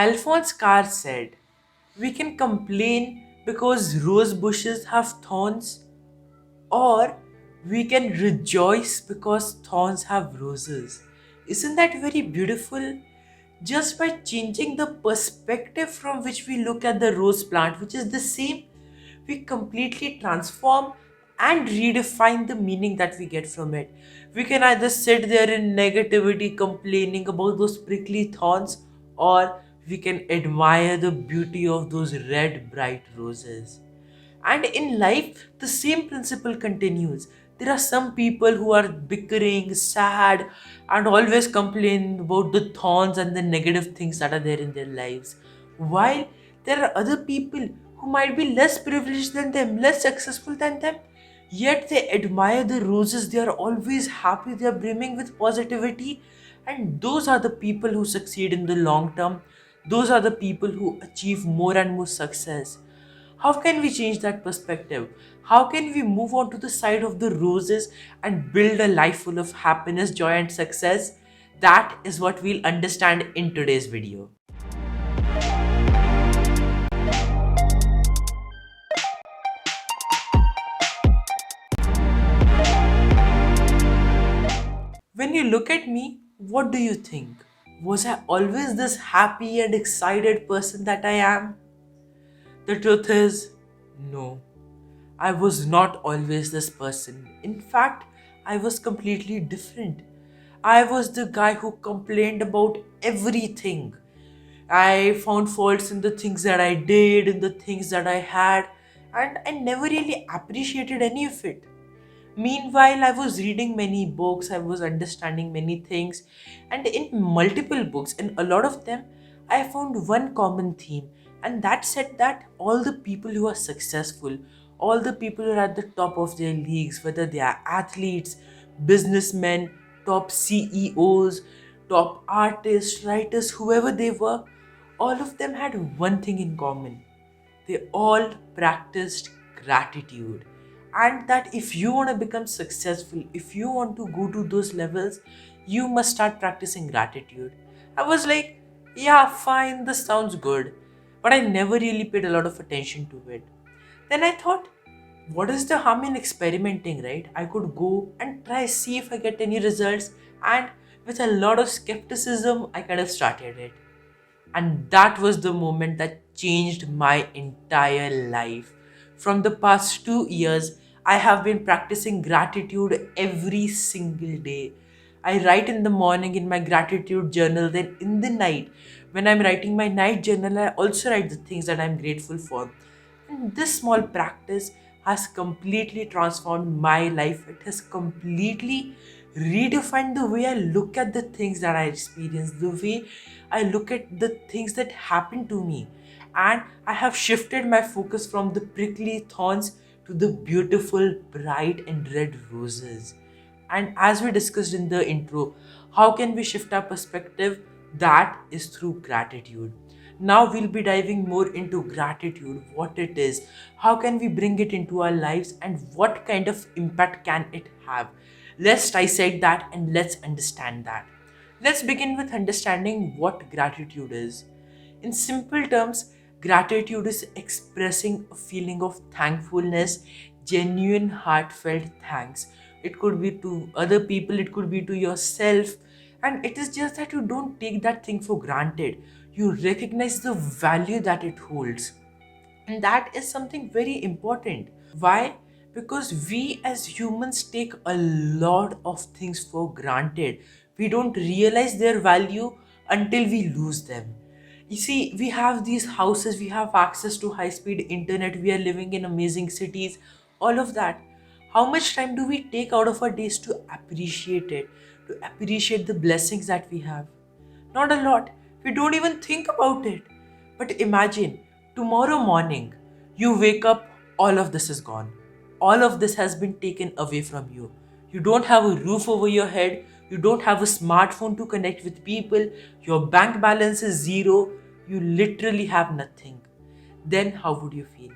Alphonse Carr said, "We can complain because rose bushes have thorns, or we can rejoice because thorns have roses." Isn't that very beautiful? Just by changing the perspective from which we look at the rose plant, which is the same, we completely transform and redefine the meaning that we get from it. We can either sit there in negativity complaining about those prickly thorns, or we can admire the beauty of those red bright roses. And in life, the same principle continues. There are some people who are bickering, sad, and always complain about the thorns and the negative things that are there in their lives. While there are other people who might be less privileged than them, less successful than them, yet they admire the roses. They are always happy, they are brimming with positivity. And those are the people who succeed in the long term. Those are the people who achieve more and more success. How can we change that perspective? How can we move on to the side of the roses and build a life full of happiness, joy, and success? That is what we'll understand in today's video. When you look at me, what do you think? Was I always this happy and excited person that I am? The truth is, no. I was not always this person. In fact, I was completely different. I was the guy who complained about everything. I found faults in the things that I did, in the things that I had, and I never really appreciated any of it. Meanwhile, I was reading many books, I was understanding many things, and in multiple books, in a lot of them, I found one common theme, and that said that all the people who are successful, all the people who are at the top of their leagues, whether they are athletes, businessmen, top CEOs, top artists, writers, whoever they were, all of them had one thing in common. They all practiced gratitude. And that if you want to become successful, if you want to go to those levels, you must start practicing gratitude. I was like, yeah, fine, this sounds good. But I never really paid a lot of attention to it. Then I thought, what is the harm in experimenting, right? I could go and try, see if I get any results. And with a lot of skepticism, I kind of started it. And that was the moment that changed my entire life. From the past 2 years, I have been practicing gratitude every single day. I write in the morning in my gratitude journal, then in the night, when I'm writing my night journal, I also write the things that I'm grateful for. And this small practice has completely transformed my life. It has completely redefined the way I look at the things that I experience, the way I look at the things that happen to me. And I have shifted my focus from the prickly thorns to the beautiful, bright, and red roses. And as we discussed in the intro, how can we shift our perspective? That is through gratitude. Now we'll be diving more into gratitude, what it is, how can we bring it into our lives, and what kind of impact can it have. Let's dissect that and let's understand that. Let's begin with understanding what gratitude is. In simple terms, gratitude is expressing a feeling of thankfulness, genuine, heartfelt thanks. It could be to other people, it could be to yourself, and it is just that you don't take that thing for granted. You recognize the value that it holds. And that is something very important. Why? Because we as humans take a lot of things for granted. We don't realize their value until we lose them. You see, we have these houses, we have access to high speed internet, we are living in amazing cities, all of that. How much time do we take out of our days to appreciate it, to appreciate the blessings that we have? Not a lot. We don't even think about it. But imagine tomorrow morning, you wake up, all of this is gone. All of this has been taken away from you. You don't have a roof over your head. You don't have a smartphone to connect with people. Your bank balance is zero. You literally have nothing. Then how would you feel?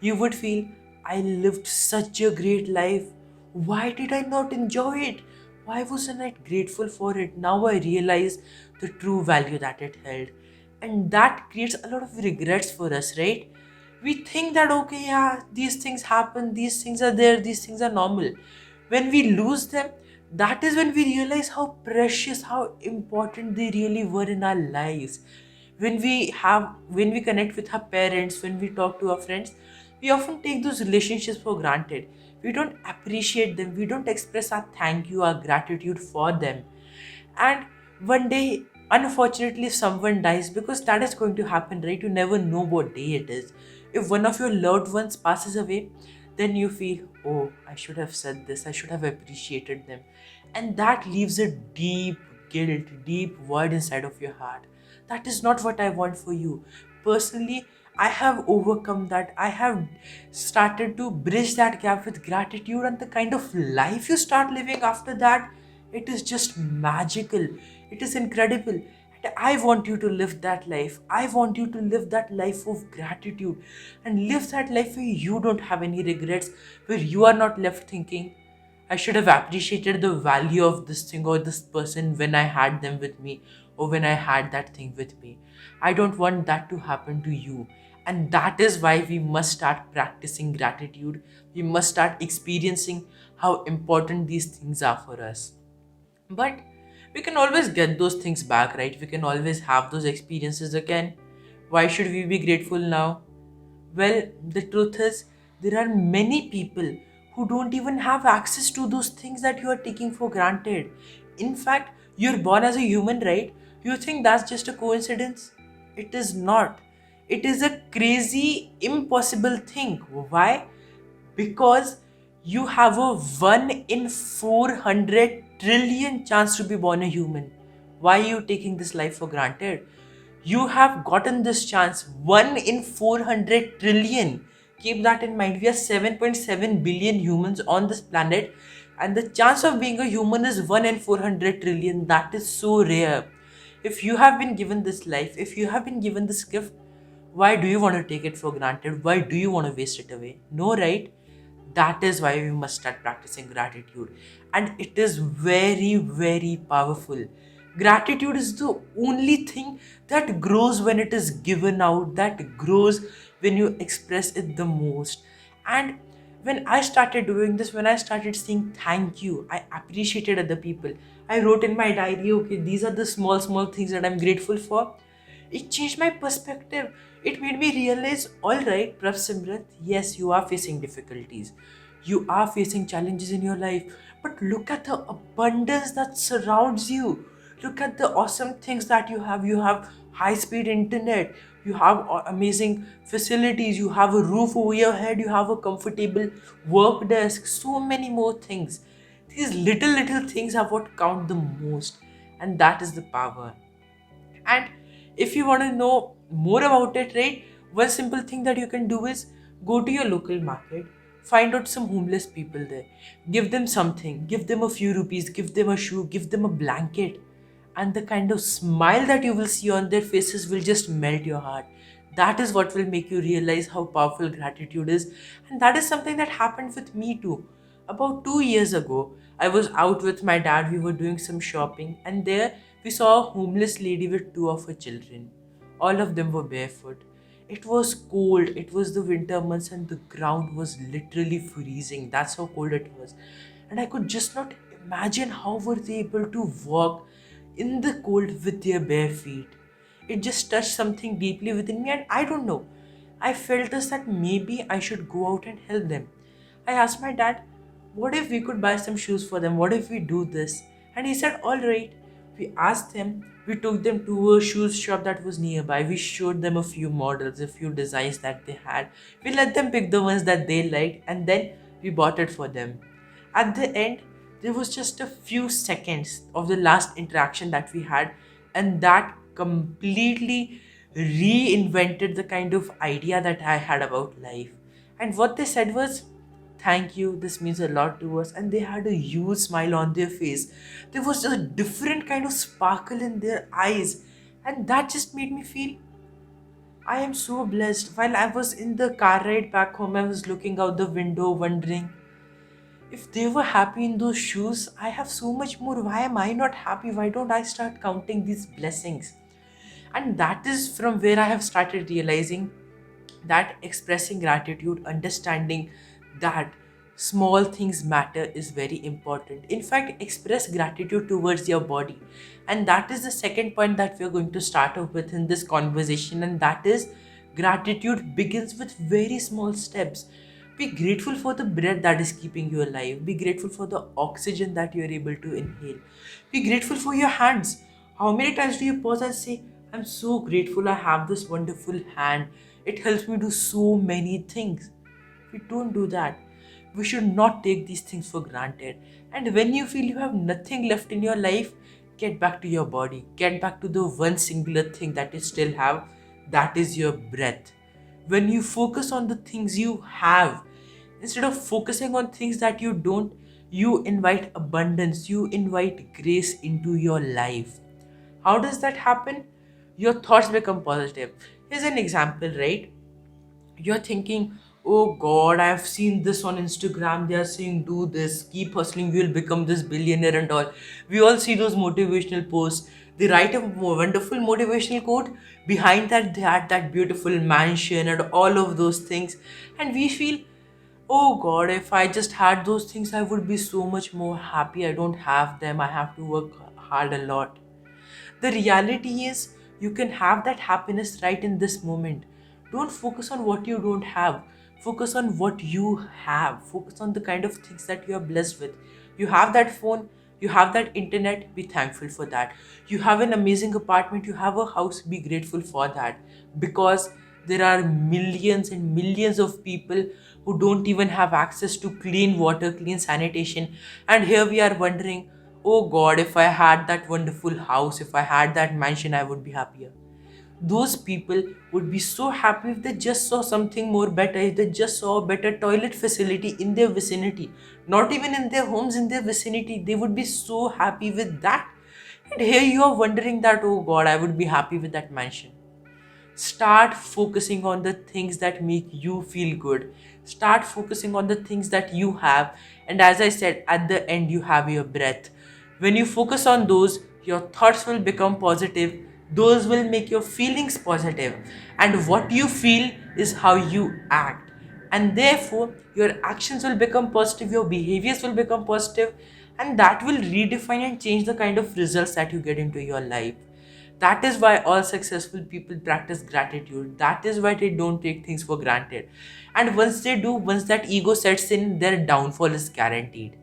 You would feel, I lived such a great life. Why did I not enjoy it? Why wasn't I grateful for it? Now I realize the true value that it held. And that creates a lot of regrets for us, right? We think that, okay, yeah, these things happen, these things are there, these things are normal. When we lose them, that is when we realize how precious, how important they really were in our lives. When we connect with our parents, when we talk to our friends, we often take those relationships for granted. We don't appreciate them, we don't express our thank you, our gratitude for them. And one day, unfortunately, if someone dies, because that is going to happen, right? You never know what day it is. If one of your loved ones passes away, then you feel, oh, I should have said this, I should have appreciated them. And that leaves a deep guilt, deep void inside of your heart. That is not what I want for you. Personally, I have overcome that. I have started to bridge that gap with gratitude, and the kind of life you start living after that, it is just magical. It is incredible. And I want you to live that life. I want you to live that life of gratitude and live that life where you don't have any regrets, where you are not left thinking, I should have appreciated the value of this thing or this person when I had them with me or when I had that thing with me. I don't want that to happen to you. And that is why we must start practicing gratitude. We must start experiencing how important these things are for us. But we can always get those things back, right? We can always have those experiences again. Why should we be grateful now? Well, the truth is, there are many people who don't even have access to those things that you are taking for granted. In fact, you're born as a human, right? You think that's just a coincidence? It is not. It is a crazy, impossible thing. Why? Because you have a 1 in 400 trillion chance to be born a human. Why are you taking this life for granted? You have gotten this chance, 1 in 400 trillion. Keep that in mind. We are 7.7 billion humans on this planet, and the chance of being a human is 1 in 400 trillion. That is so rare. If you have been given this life, if you have been given this gift, why do you want to take it for granted? Why do you want to waste it away? No, right? That is why we must start practicing gratitude. And it is very, very powerful. Gratitude is the only thing that grows when it is given out, that grows when you express it the most. And when I started doing this, when I started saying thank you, I appreciated other people. I wrote in my diary, okay, these are the small, small things that I'm grateful for. It changed my perspective. It made me realize, all right, Prabhsimrat, yes, you are facing difficulties. You are facing challenges in your life. But look at the abundance that surrounds you. Look at the awesome things that you have. You have high speed internet. You have amazing facilities. You have a roof over your head. You have a comfortable work desk. So many more things. These little, little things are what count the most. And that is the power. And if you want to know more about it, right, one simple thing that you can do is go to your local market, find out some homeless people there, give them something, give them a few rupees, give them a shoe, give them a blanket, and the kind of smile that you will see on their faces will just melt your heart. That is what will make you realize how powerful gratitude is. And that is something that happened with me too. About 2 years ago, I was out with my dad, we were doing some shopping, and there we saw a homeless lady with two of her children. All of them were barefoot. It was cold, it was the winter months, and the ground was literally freezing. That's how cold it was. And I could just not imagine how were they able to walk in the cold with their bare feet. It just touched something deeply within me, and I don't know. I felt this that maybe I should go out and help them. I asked my dad, what if we could buy some shoes for them? What if we do this? And he said, all right. We asked them, we took them to a shoes shop that was nearby. We showed them a few models, a few designs that they had. We let them pick the ones that they liked, and then we bought it for them. At the end, there was just a few seconds of the last interaction that we had, and that completely reinvented the kind of idea that I had about life. And what they said was, thank you, this means a lot to us. And they had a huge smile on their face. There was a different kind of sparkle in their eyes. And that just made me feel I am so blessed. While I was in the car ride back home, I was looking out the window, wondering, if they were happy in those shoes, I have so much more. Why am I not happy? Why don't I start counting these blessings? And that is from where I have started realizing that expressing gratitude, understanding that small things matter is very important. In fact, express gratitude towards your body. And that is the second point that we're going to start off with in this conversation. And that is gratitude begins with very small steps. Be grateful for the breath that is keeping you alive. Be grateful for the oxygen that you are able to inhale. Be grateful for your hands. How many times do you pause and say, I'm so grateful I have this wonderful hand. It helps me do so many things. We don't do that. We should not take these things for granted. And when you feel you have nothing left in your life, get back to your body. Get back to the one singular thing that you still have. That is your breath. When you focus on the things you have, instead of focusing on things that you don't, you invite abundance, you invite grace into your life. How does that happen? Your thoughts become positive. Here's an example, right? You're thinking, oh God, I've seen this on Instagram. They are saying, do this, keep hustling, you'll become this billionaire and all. We all see those motivational posts. They write a wonderful motivational quote. Behind that, they had that beautiful mansion and all of those things. And we feel, oh God, if I just had those things, I would be so much more happy. I don't have them. I have to work hard a lot. The reality is, you can have that happiness right in this moment. Don't focus on what you don't have. Focus on what you have. Focus on the kind of things that you are blessed with. You have that phone, you have that internet, be thankful for that. You have an amazing apartment, you have a house, be grateful for that. Because there are millions and millions of people who don't even have access to clean water, clean sanitation. And here we are wondering, oh God, if I had that wonderful house, if I had that mansion, I would be happier. Those people would be so happy if they just saw something more better, if they just saw a better toilet facility in their vicinity, not even in their homes, in their vicinity. They would be so happy with that. And here you are wondering that, oh God, I would be happy with that mansion. Start focusing on the things that make you feel good. Start focusing on the things that you have. And as I said, at the end, you have your breath. When you focus on those, your thoughts will become positive. Those will make your feelings positive. And what you feel is how you act. And therefore, your actions will become positive, your behaviors will become positive, and that will redefine and change the kind of results that you get into your life. That is why all successful people practice gratitude. That is why they don't take things for granted. And once they do, once that ego sets in, their downfall is guaranteed.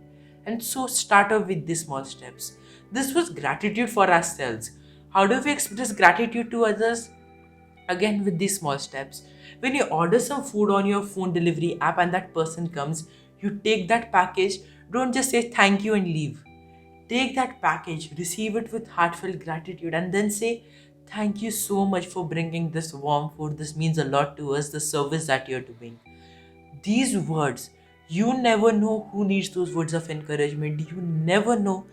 And so start off with these small steps. This was gratitude for ourselves. How do we express gratitude to others? Again, with these small steps. When you order some food on your phone delivery app and that person comes, you take that package. Don't just say thank you and leave. Take that package, receive it with heartfelt gratitude, and then say, thank you so much for bringing this warm food. This means a lot to us, the service that you're doing. These words, you never know who needs those words of encouragement. You never know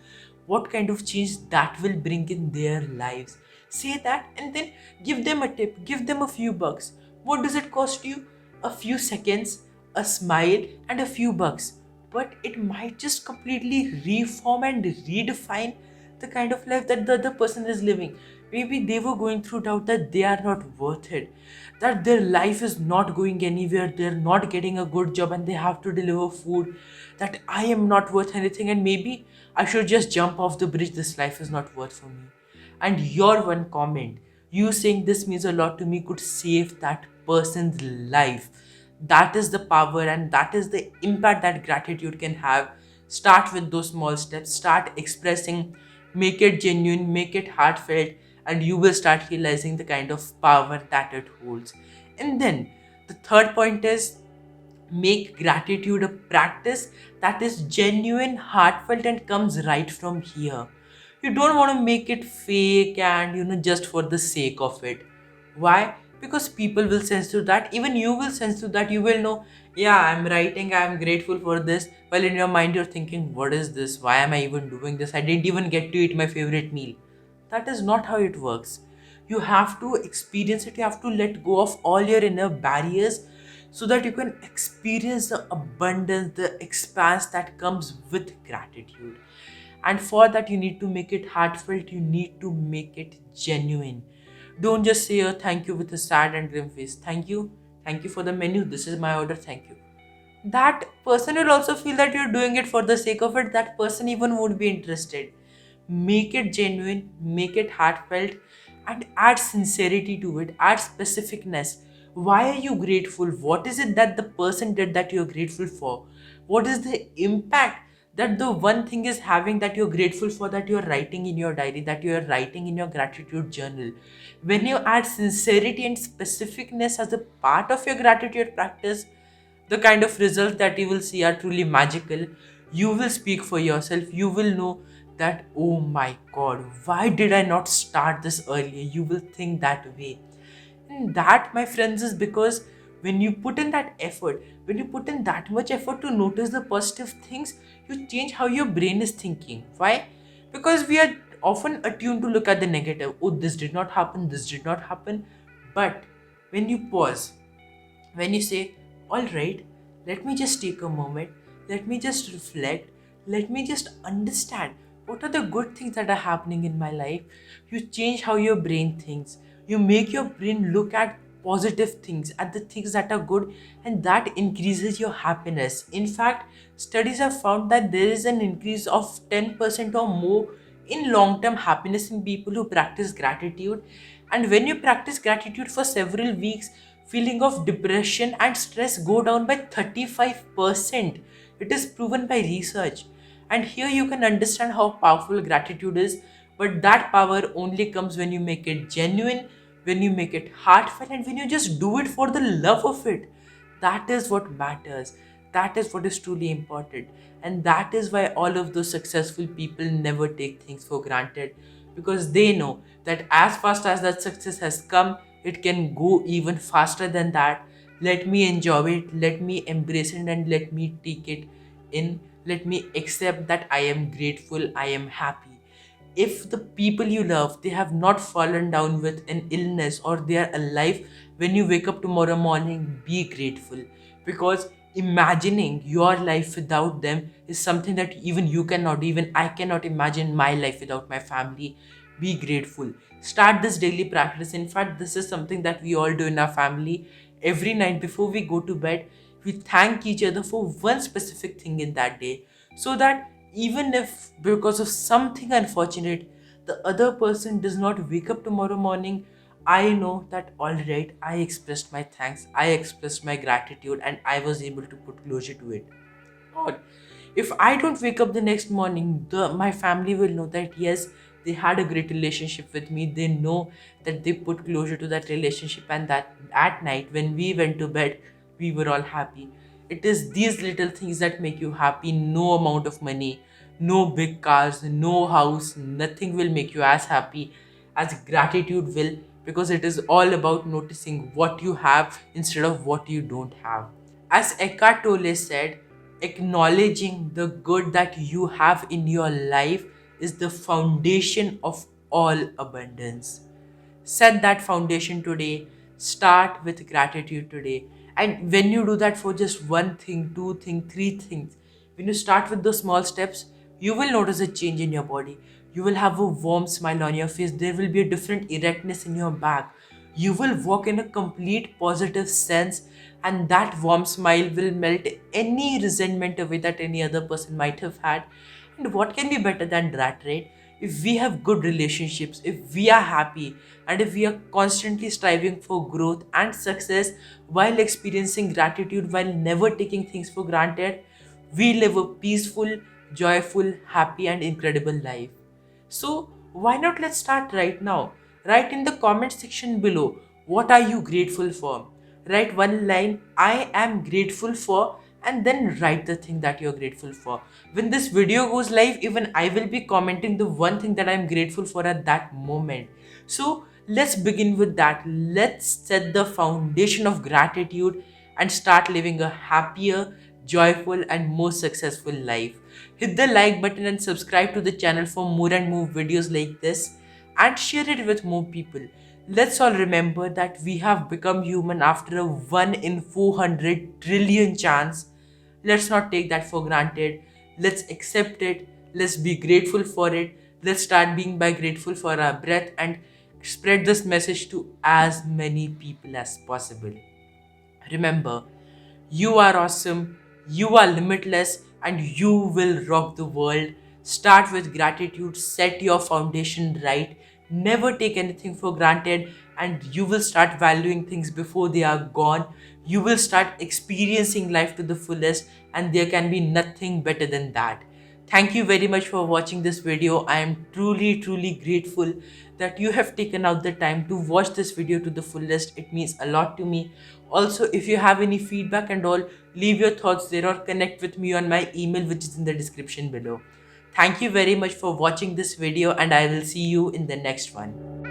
what kind of change that will bring in their lives. Say that and then give them a tip, give them a few bucks. What does it cost you? A few seconds, a smile, and a few bucks. But it might just completely reform and redefine the kind of life that the other person is living. Maybe they were going through doubt that they are not worth it, that their life is not going anywhere, they're not getting a good job and they have to deliver food, that I am not worth anything and maybe I should just jump off the bridge, this life is not worth for me. And your one comment, you saying this means a lot to me, could save that person's life. That is the power and that is the impact that gratitude can have. Start with those small steps, start expressing, make it genuine, make it heartfelt, and you will start realizing the kind of power that it holds. And then the third point is, make gratitude a practice that is genuine, heartfelt, and comes right from here. You don't want to make it fake and just for the sake of it. Why? Because people will sense through that. Even you will sense through that. You will know, yeah, I'm writing, I'm grateful for this. While in your mind, you're thinking, what is this? Why am I even doing this? I didn't even get to eat my favorite meal. That is not how it works. You have to experience it. You have to let go of all your inner barriers so that you can experience the abundance, the expanse that comes with gratitude. And for that, you need to make it heartfelt, you need to make it genuine. Don't just say a thank you with a sad and grim face. Thank you for the menu. This is my order. Thank you. That person will also feel that you're doing it for the sake of it. That person even won't be interested. Make it genuine, make it heartfelt, and add sincerity to it, add specificness. Why are you grateful? What is it that the person did that you're grateful for? What is the impact that the one thing is having that you're grateful for, that you're writing in your diary, that you're writing in your gratitude journal? When you add sincerity and specificness as a part of your gratitude practice, the kind of results that you will see are truly magical. You will speak for yourself. You will know that, oh my god, why did I not start this earlier? You will think that way. And that, my friends, is because when you put in that effort, when you put in that much effort to notice the positive things, you change how your brain is thinking. Why? Because we are often attuned to look at the negative. Oh, this did not happen, this did not happen. But when you pause, when you say, all right, let me just take a moment, let me just reflect, let me just understand what are the good things that are happening in my life, you change how your brain thinks. You make your brain look at positive things, at the things that are good, and that increases your happiness. In fact, studies have found that there is an increase of 10% or more in long term happiness in people who practice gratitude. And when you practice gratitude for several weeks, feeling of depression and stress go down by 35%. It is proven by research. And here you can understand how powerful gratitude is. But that power only comes when you make it genuine, when you make it heartfelt, and when you just do it for the love of it. That is what matters. That is what is truly important. And that is why all of those successful people never take things for granted, because they know that as fast as that success has come, it can go even faster than that. Let me enjoy it, let me embrace it, and let me take it in. Let me accept that I am grateful, I am happy. If the people you love, they have not fallen down with an illness, or they are alive, when you wake up tomorrow morning, be grateful. Because imagining your life without them is something that even you cannot, even I cannot imagine my life without my family. Be grateful. Start this daily practice. In fact, this is something that we all do in our family. Every night before we go to bed, we thank each other for one specific thing in that day, so that even if because of something unfortunate the other person does not wake up tomorrow morning, I know that all right, I expressed my thanks, I expressed my gratitude, and I was able to put closure to it. Or if I don't wake up the next morning, my family will know that yes, they had a great relationship with me. They know that they put closure to that relationship, and that at night when we went to bed, we were all happy. It is these little things that make you happy. No amount of money, no big cars, no house, nothing will make you as happy as gratitude will, because it is all about noticing what you have instead of what you don't have. As Eckhart Tolle said, acknowledging the good that you have in your life is the foundation of all abundance. Set that foundation today. Start with gratitude today. And when you do that for just one thing, two things, three things, when you start with those small steps, you will notice a change in your body. You will have a warm smile on your face. There will be a different erectness in your back. You will walk in a complete positive sense, and that warm smile will melt any resentment away that any other person might have had. And what can be better than that, right? If we have good relationships, if we are happy, and if we are constantly striving for growth and success while experiencing gratitude, while never taking things for granted, we live a peaceful, joyful, happy, and incredible life. So, why not let's start right now? Write in the comment section below, what are you grateful for? Write one line, I am grateful for, and then write the thing that you're grateful for. When this video goes live, even I will be commenting the one thing that I'm grateful for at that moment. So let's begin with that. Let's set the foundation of gratitude and start living a happier, joyful, and more successful life. Hit the like button and subscribe to the channel for more and more videos like this, and share it with more people. Let's all remember that we have become human after a 1 in 400 trillion chance. Let's not take that for granted. Let's accept it. Let's be grateful for it. Let's start being by grateful for our breath, and Spread this message to as many people as possible. Remember, you are awesome, you are limitless, and you will rock the world. Start with gratitude, set your foundation right, never take anything for granted, and you will start valuing things before they are gone. You will start experiencing life to the fullest, and there can be nothing better than that. Thank you very much for watching this video. I am truly grateful that you have taken out the time to watch this video to the fullest. It means a lot to me. Also, if you have any feedback and all, leave your thoughts there or connect with me on my email, which is in the description below. Thank you very much for watching this video, and I will see you in the next one.